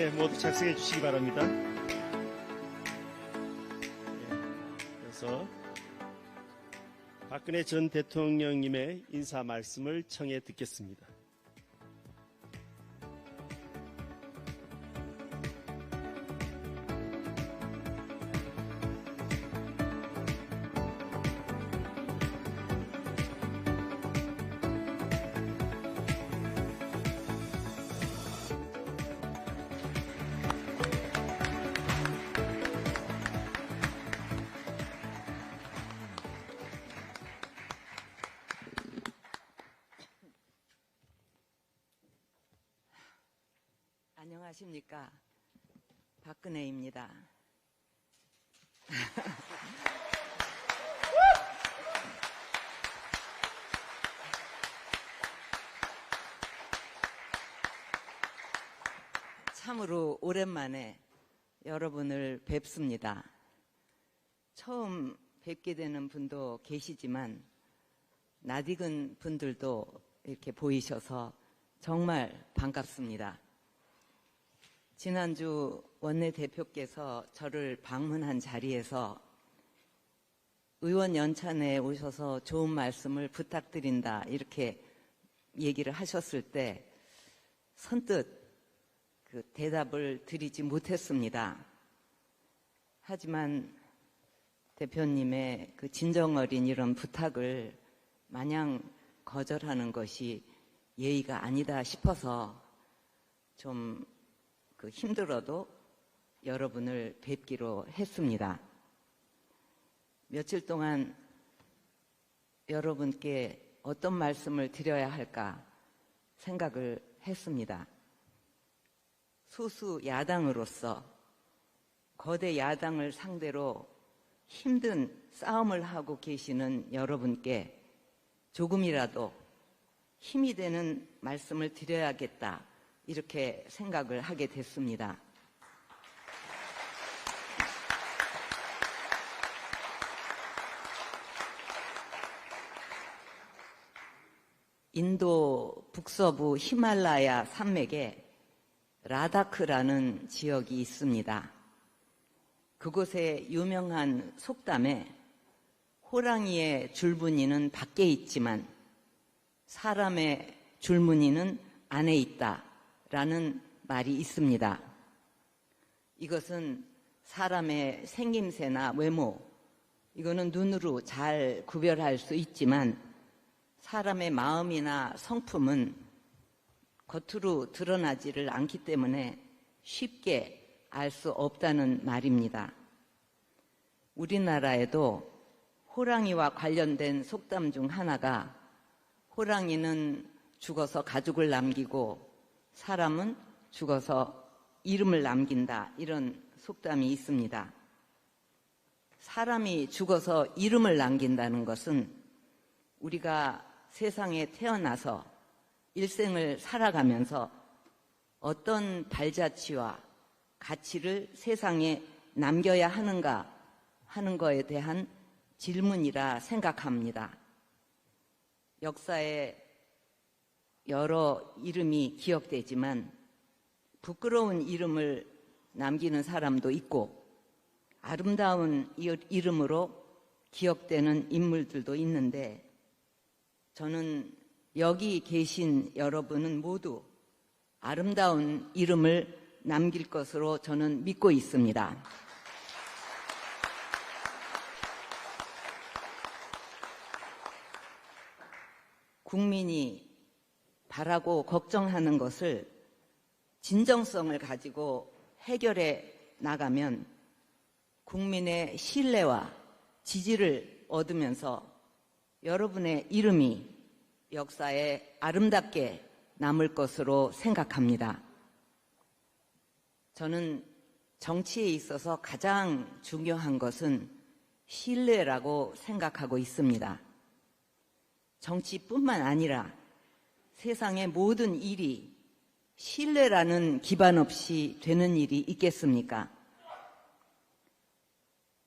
네, 모두 작성해 주시기 바랍니다. 그래서 박근혜 전 대통령님의 인사 말씀을 청해 듣겠습니다. 안녕하십니까. 박근혜입니다. 참으로 오랜만에 여러분을 뵙습니다. 처음 뵙게 되는 분도 계시지만 낯익은 분들도 이렇게 보이셔서 정말 반갑습니다. 지난주 원내대표께서 저를 방문한 자리에서 의원 연찬에 오셔서 좋은 말씀을 부탁드린다 이렇게 얘기를 하셨을 때 선뜻 그 대답을 드리지 못했습니다. 하지만 대표님의 그 진정어린 이런 부탁을 마냥 거절하는 것이 예의가 아니다 싶어서 좀 힘들어도 여러분을 뵙기로 했습니다. 며칠 동안 여러분께 어떤 말씀을 드려야 할까 생각을 했습니다. 소수 야당으로서 거대 야당을 상대로 힘든 싸움을 하고 계시는 여러분께 조금이라도 힘이 되는 말씀을 드려야겠다 이렇게 생각을 하게 됐습니다. 인도 북서부 히말라야 산맥에 라다크라는 지역이 있습니다. 그곳에 유명한 속담에 호랑이의 줄무늬는 밖에 있지만 사람의 줄무늬는 안에 있다 라는 말이 있습니다. 이것은 사람의 생김새나 외모, 이거는 눈으로 잘 구별할 수 있지만 사람의 마음이나 성품은 겉으로 드러나지를 않기 때문에 쉽게 알 수 없다는 말입니다. 우리나라에도 호랑이와 관련된 속담 중 하나가 호랑이는 죽어서 가죽을 남기고 사람은 죽어서 이름을 남긴다 이런 속담이 있습니다. 사람이 죽어서 이름을 남긴다는 것은 우리가 세상에 태어나서 일생을 살아가면서 어떤 발자취와 가치를 세상에 남겨야 하는가 하는 거에 대한 질문이라 생각합니다. 역사에 여러 이름이 기억되지만 부끄러운 이름을 남기는 사람도 있고 아름다운 이름으로 기억되는 인물들도 있는데 저는 여기 계신 여러분은 모두 아름다운 이름을 남길 것으로 저는 믿고 있습니다. 국민이 바라고 걱정하는 것을 진정성을 가지고 해결해 나가면 국민의 신뢰와 지지를 얻으면서 여러분의 이름이 역사에 아름답게 남을 것으로 생각합니다. 저는 정치에 있어서 가장 중요한 것은 신뢰라고 생각하고 있습니다. 정치뿐만 아니라 세상의 모든 일이 신뢰라는 기반 없이 되는 일이 있겠습니까?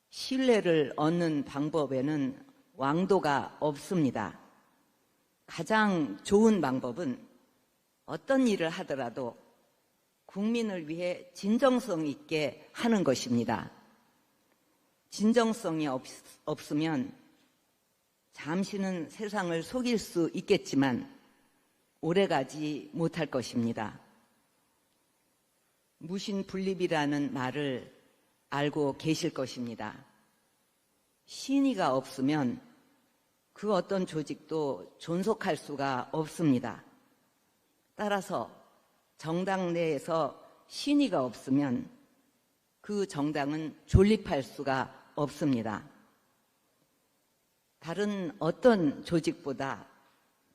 신뢰를 얻는 방법에는 왕도가 없습니다. 가장 좋은 방법은 어떤 일을 하더라도 국민을 위해 진정성 있게 하는 것입니다. 진정성이 없으면 잠시는 세상을 속일 수 있겠지만 오래가지 못할 것입니다. 무신분립이라는 말을 알고 계실 것입니다. 신의가 없으면 그 어떤 조직도 존속할 수가 없습니다. 따라서 정당 내에서 신의가 없으면 그 정당은 존립할 수가 없습니다. 다른 어떤 조직보다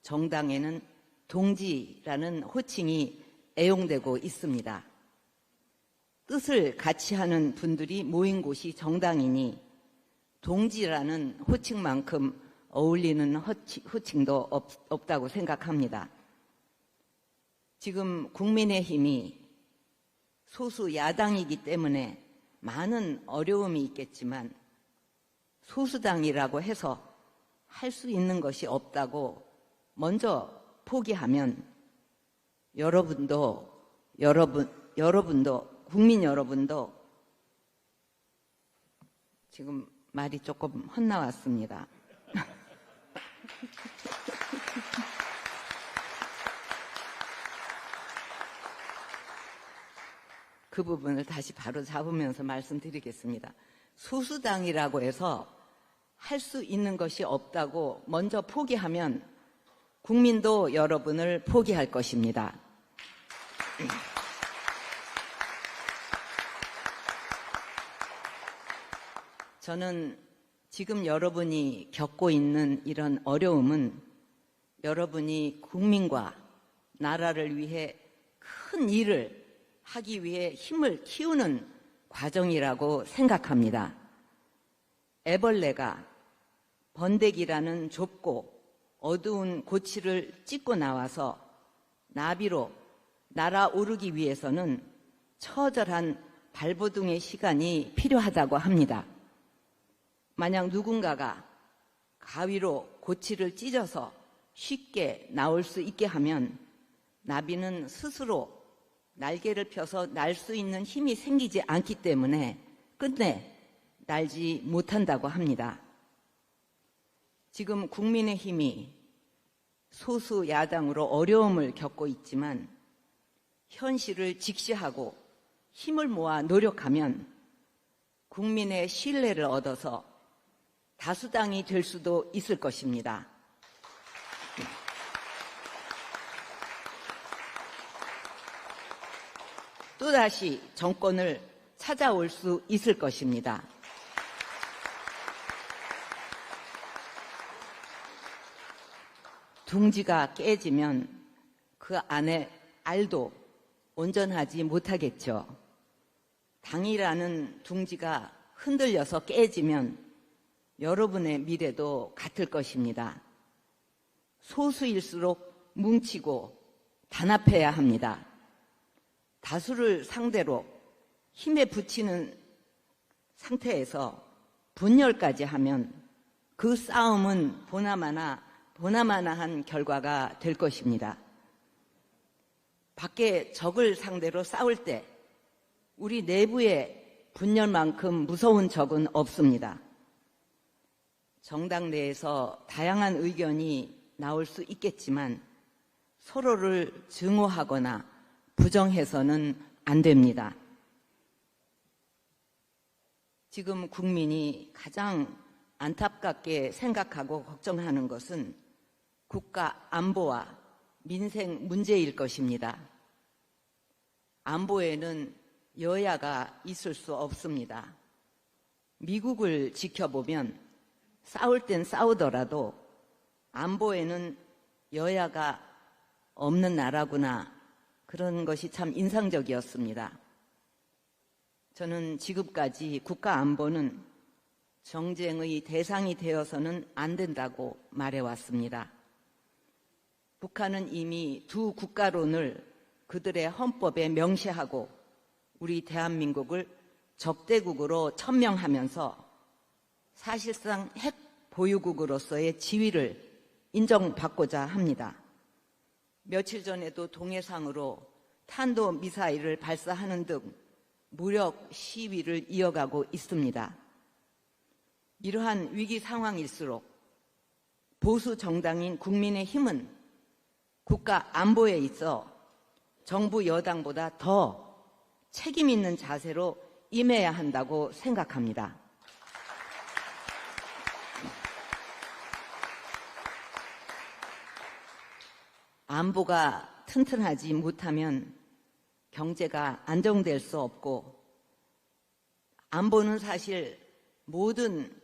정당에는 동지라는 호칭이 애용되고 있습니다. 뜻을 같이 하는 분들이 모인 곳이 정당이니 동지라는 호칭만큼 어울리는 호칭도 없다고 생각합니다. 지금 국민의힘이 소수 야당이기 때문에 많은 어려움이 있겠지만 소수당이라고 해서 할 수 있는 것이 없다고 먼저 포기하면 국민 여러분도 지금 말이 조금 헛나왔습니다. 그 부분을 다시 바로 잡으면서 말씀드리겠습니다. 소수당이라고 해서 할 수 있는 것이 없다고 먼저 포기하면 국민도 여러분을 포기할 것입니다. 저는 지금 여러분이 겪고 있는 이런 어려움은 여러분이 국민과 나라를 위해 큰 일을 하기 위해 힘을 키우는 과정이라고 생각합니다. 애벌레가 번데기라는 좁고 어두운 고치를 찢고 나와서 나비로 날아오르기 위해서는 처절한 발버둥의 시간이 필요하다고 합니다. 만약 누군가가 가위로 고치를 찢어서 쉽게 나올 수 있게 하면 나비는 스스로 날개를 펴서 날 수 있는 힘이 생기지 않기 때문에 끝내 날지 못한다고 합니다. 지금 국민의힘이 소수 야당으로 어려움을 겪고 있지만 현실을 직시하고 힘을 모아 노력하면 국민의 신뢰를 얻어서 다수당이 될 수도 있을 것입니다. 또다시 정권을 찾아올 수 있을 것입니다. 둥지가 깨지면 그 안에 알도 온전하지 못하겠죠. 당이라는 둥지가 흔들려서 깨지면 여러분의 미래도 같을 것입니다. 소수일수록 뭉치고 단합해야 합니다. 다수를 상대로 힘에 부치는 상태에서 분열까지 하면 그 싸움은 보나마나한 결과가 될 것입니다. 밖에 적을 상대로 싸울 때 우리 내부의 분열만큼 무서운 적은 없습니다. 정당 내에서 다양한 의견이 나올 수 있겠지만 서로를 증오하거나 부정해서는 안 됩니다. 지금 국민이 가장 안타깝게 생각하고 걱정하는 것은 국가 안보와 민생 문제일 것입니다. 안보에는 여야가 있을 수 없습니다. 미국을 지켜보면 싸울 땐 싸우더라도 안보에는 여야가 없는 나라구나, 그런 것이 참 인상적이었습니다. 저는 지금까지 국가 안보는 정쟁의 대상이 되어서는 안 된다고 말해왔습니다. 북한은 이미 두 국가론을 그들의 헌법에 명시하고 우리 대한민국을 적대국으로 천명하면서 사실상 핵 보유국으로서의 지위를 인정받고자 합니다. 며칠 전에도 동해상으로 탄도미사일을 발사하는 등 무력 시위를 이어가고 있습니다. 이러한 위기 상황일수록 보수 정당인 국민의힘은 국가 안보에 있어 정부 여당보다 더 책임 있는 자세로 임해야 한다고 생각합니다. 안보가 튼튼하지 못하면 경제가 안정될 수 없고, 안보는 사실 모든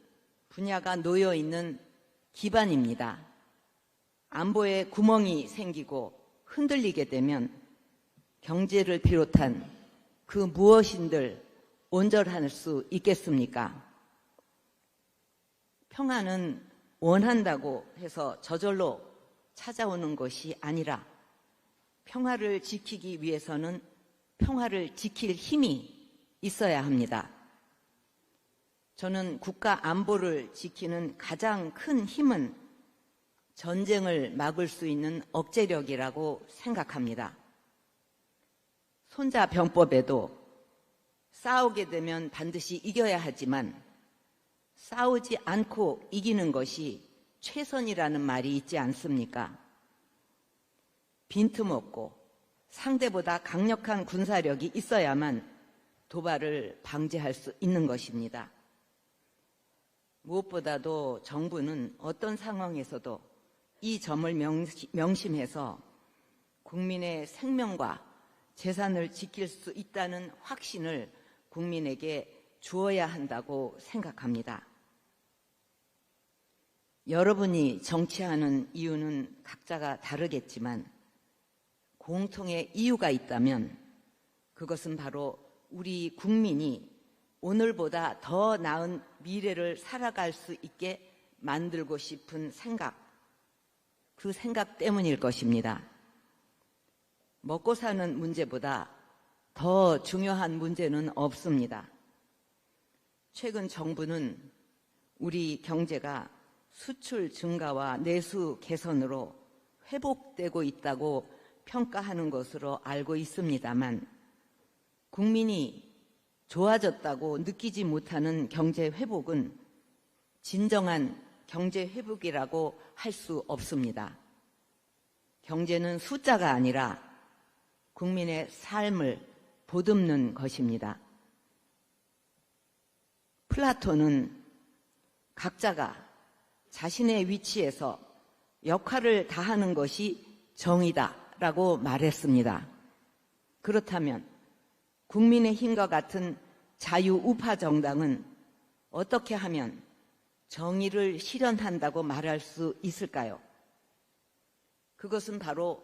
분야가 놓여 있는 기반입니다. 안보에 구멍이 생기고 흔들리게 되면 경제를 비롯한 그 무엇인들 온전할 수 있겠습니까? 평화는 원한다고 해서 저절로 찾아오는 것이 아니라 평화를 지키기 위해서는 평화를 지킬 힘이 있어야 합니다. 저는 국가 안보를 지키는 가장 큰 힘은 전쟁을 막을 수 있는 억제력이라고 생각합니다. 손자병법에도 싸우게 되면 반드시 이겨야 하지만 싸우지 않고 이기는 것이 최선이라는 말이 있지 않습니까? 빈틈없고 상대보다 강력한 군사력이 있어야만 도발을 방지할 수 있는 것입니다. 무엇보다도 정부는 어떤 상황에서도 이 점을 명심해서 국민의 생명과 재산을 지킬 수 있다는 확신을 국민에게 주어야 한다고 생각합니다. 여러분이 정치하는 이유는 각자가 다르겠지만 공통의 이유가 있다면 그것은 바로 우리 국민이 오늘보다 더 나은 미래를 살아갈 수 있게 만들고 싶은 생각, 그 생각 때문일 것입니다. 먹고 사는 문제보다 더 중요한 문제는 없습니다. 최근 정부는 우리 경제가 수출 증가와 내수 개선으로 회복되고 있다고 평가하는 것으로 알고 있습니다만 국민이 좋아졌다고 느끼지 못하는 경제 회복은 진정한 경제 회복이라고 할 수 없습니다. 경제는 숫자가 아니라 국민의 삶을 보듬는 것입니다. 플라톤은 각자가 자신의 위치에서 역할을 다하는 것이 정의다라고 말했습니다. 그렇다면 국민의힘과 같은 자유우파 정당은 어떻게 하면 정의를 실현한다고 말할 수 있을까요? 그것은 바로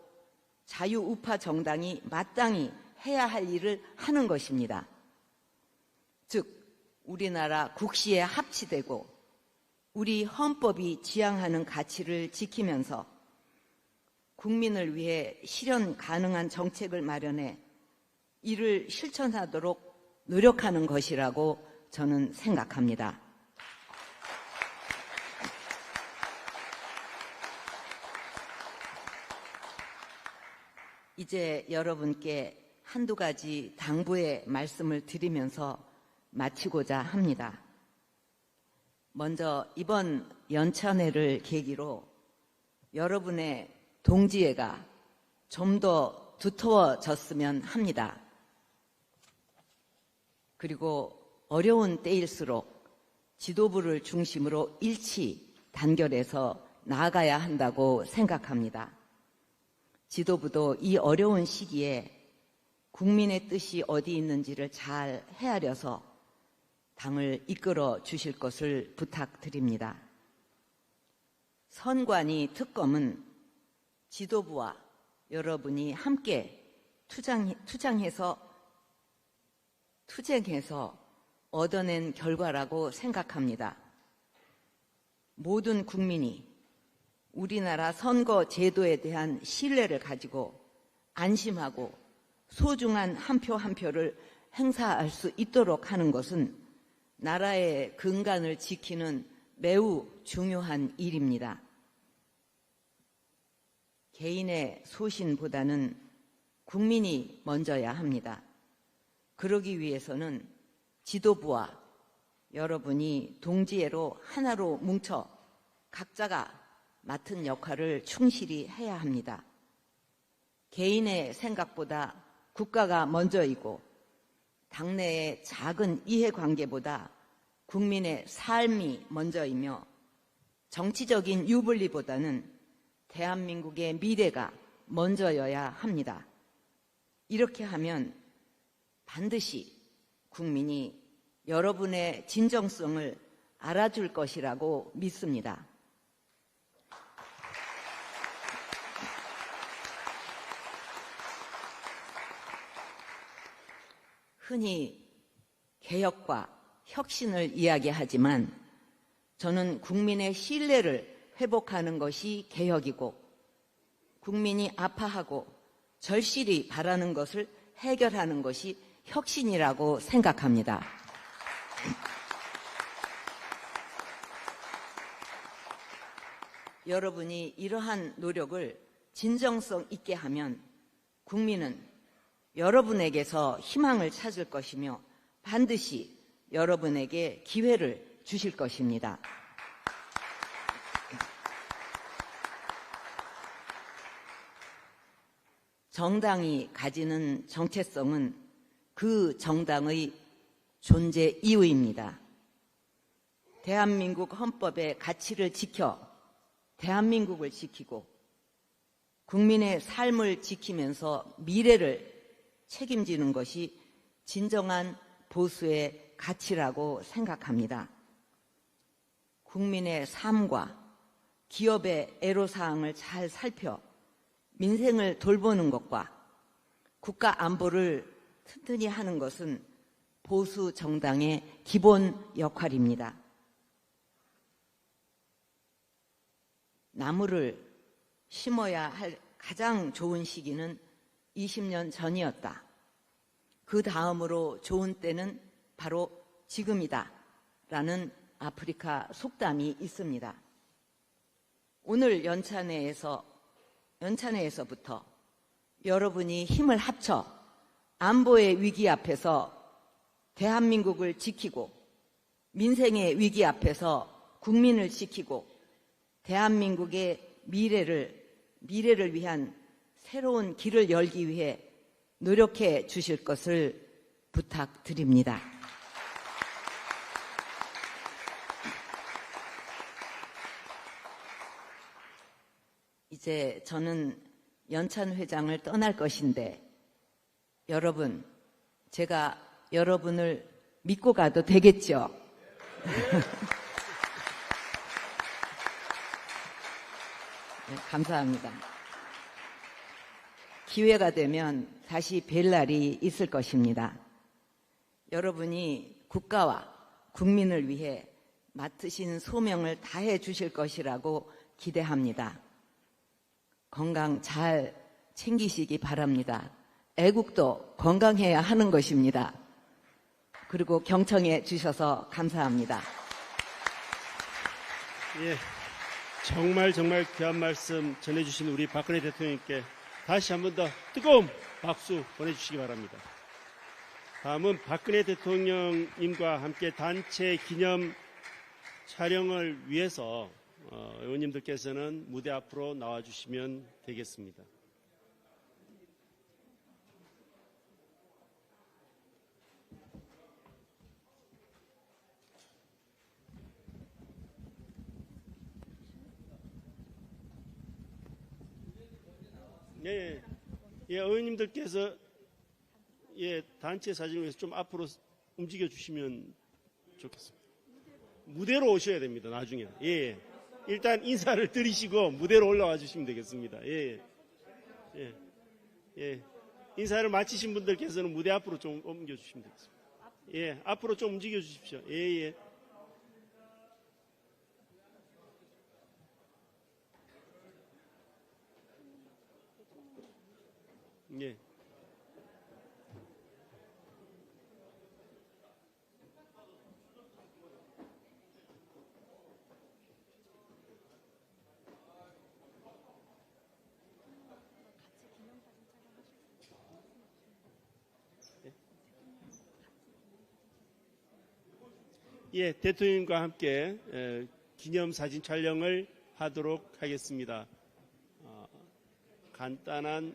자유우파 정당이 마땅히 해야 할 일을 하는 것입니다. 즉, 우리나라 국시에 합치되고 우리 헌법이 지향하는 가치를 지키면서 국민을 위해 실현 가능한 정책을 마련해 이를 실천하도록 노력하는 것이라고 저는 생각합니다. 이제 여러분께 한두 가지 당부의 말씀을 드리면서 마치고자 합니다. 먼저 이번 연찬회를 계기로 여러분의 동지애가 좀 더 두터워졌으면 합니다. 그리고 어려운 때일수록 지도부를 중심으로 일치, 단결해서 나아가야 한다고 생각합니다. 지도부도 이 어려운 시기에 국민의 뜻이 어디 있는지를 잘 헤아려서 당을 이끌어 주실 것을 부탁드립니다. 선관위 특검은 지도부와 여러분이 함께 투쟁해서 얻어낸 결과라고 생각합니다. 모든 국민이 우리나라 선거 제도에 대한 신뢰를 가지고 안심하고 소중한 한 표 한 표를 행사할 수 있도록 하는 것은 나라의 근간을 지키는 매우 중요한 일입니다. 개인의 소신보다는 국민이 먼저야 합니다. 그러기 위해서는 지도부와 여러분이 동지애로 하나로 뭉쳐 각자가 맡은 역할을 충실히 해야 합니다. 개인의 생각보다 국가가 먼저이고 당내의 작은 이해관계보다 국민의 삶이 먼저이며 정치적인 유불리보다는 대한민국의 미래가 먼저여야 합니다. 이렇게 하면 반드시 국민이 여러분의 진정성을 알아줄 것이라고 믿습니다. 흔히 개혁과 혁신을 이야기하지만 저는 국민의 신뢰를 회복하는 것이 개혁이고 국민이 아파하고 절실히 바라는 것을 해결하는 것이 혁신이라고 생각합니다. 여러분이 이러한 노력을 진정성 있게 하면 국민은 여러분에게서 희망을 찾을 것이며 반드시 여러분에게 기회를 주실 것입니다. 정당이 가지는 정체성은 그 정당의 존재 이유입니다. 대한민국 헌법의 가치를 지켜 대한민국을 지키고 국민의 삶을 지키면서 미래를 책임지는 것이 진정한 보수의 가치라고 생각합니다. 국민의 삶과 기업의 애로사항을 잘 살펴 민생을 돌보는 것과 국가 안보를 튼튼히 하는 것은 보수 정당의 기본 역할입니다. 나무를 심어야 할 가장 좋은 시기는 20년 전이었다. 그 다음으로 좋은 때는 바로 지금이다. 라는 아프리카 속담이 있습니다. 오늘 연찬회에서부터 여러분이 힘을 합쳐 안보의 위기 앞에서 대한민국을 지키고 민생의 위기 앞에서 국민을 지키고 대한민국의 미래를 위한 새로운 길을 열기 위해 노력해 주실 것을 부탁드립니다. 이제 저는 연찬 회장을 떠날 것인데 여러분, 제가 여러분을 믿고 가도 되겠죠? 네, 감사합니다. 기회가 되면 다시 뵐 날이 있을 것입니다. 여러분이 국가와 국민을 위해 맡으신 소명을 다해 주실 것이라고 기대합니다. 건강 잘 챙기시기 바랍니다. 애국도 건강해야 하는 것입니다. 그리고 경청해 주셔서 감사합니다. 예, 정말 귀한 말씀 전해주신 우리 박근혜 대통령님께 다시 한 번 더 뜨거운 박수 보내주시기 바랍니다. 다음은 박근혜 대통령님과 함께 단체 기념 촬영을 위해서 의원님들께서는 무대 앞으로 나와주시면 되겠습니다. 예, 의원님들께서 단체 사진을 위해서 좀 앞으로 움직여 주시면 좋겠습니다. 무대로 오셔야 됩니다. 나중에. 예. 일단 인사를 드리시고 무대로 올라와 주시면 되겠습니다. 예. 인사를 마치신 분들께서는 무대 앞으로 좀 옮겨 주시면 되겠습니다. 예. 앞으로 좀 움직여 주십시오. 예. 예. 예, 대통령과 함께 기념사진 촬영을 하도록 하겠습니다. 간단한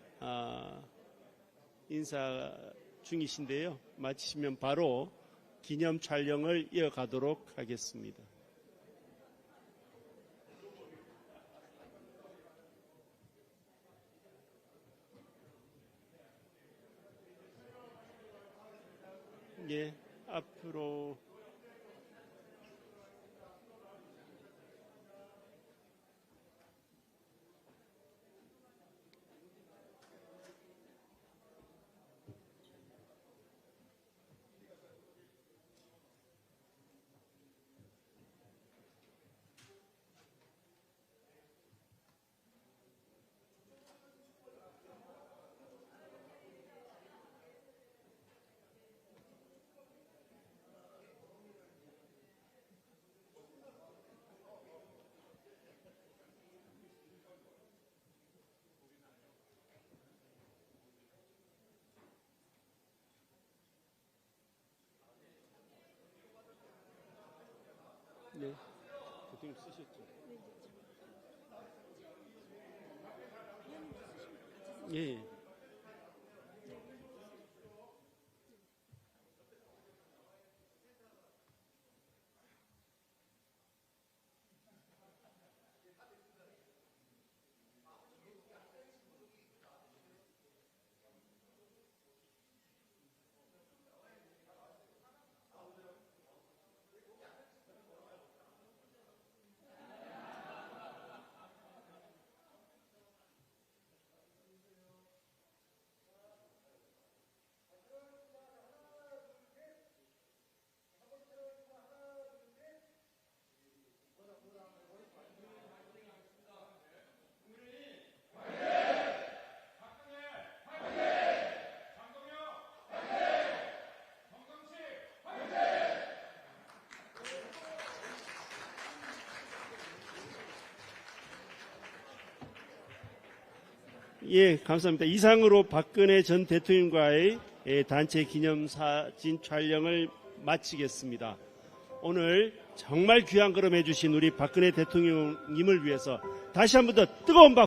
인사 중이신데요. 마치시면 바로 기념 촬영을 이어가도록 하겠습니다. 예, 앞으로 네, 대통령 쓰셨죠? 예, 예. 예, 감사합니다. 이상으로 박근혜 전 대통령과의 단체 기념사진 촬영을 마치겠습니다. 오늘 정말 귀한 걸음 해주신 우리 박근혜 대통령님을 위해서 다시 한 번 더 뜨거운 박수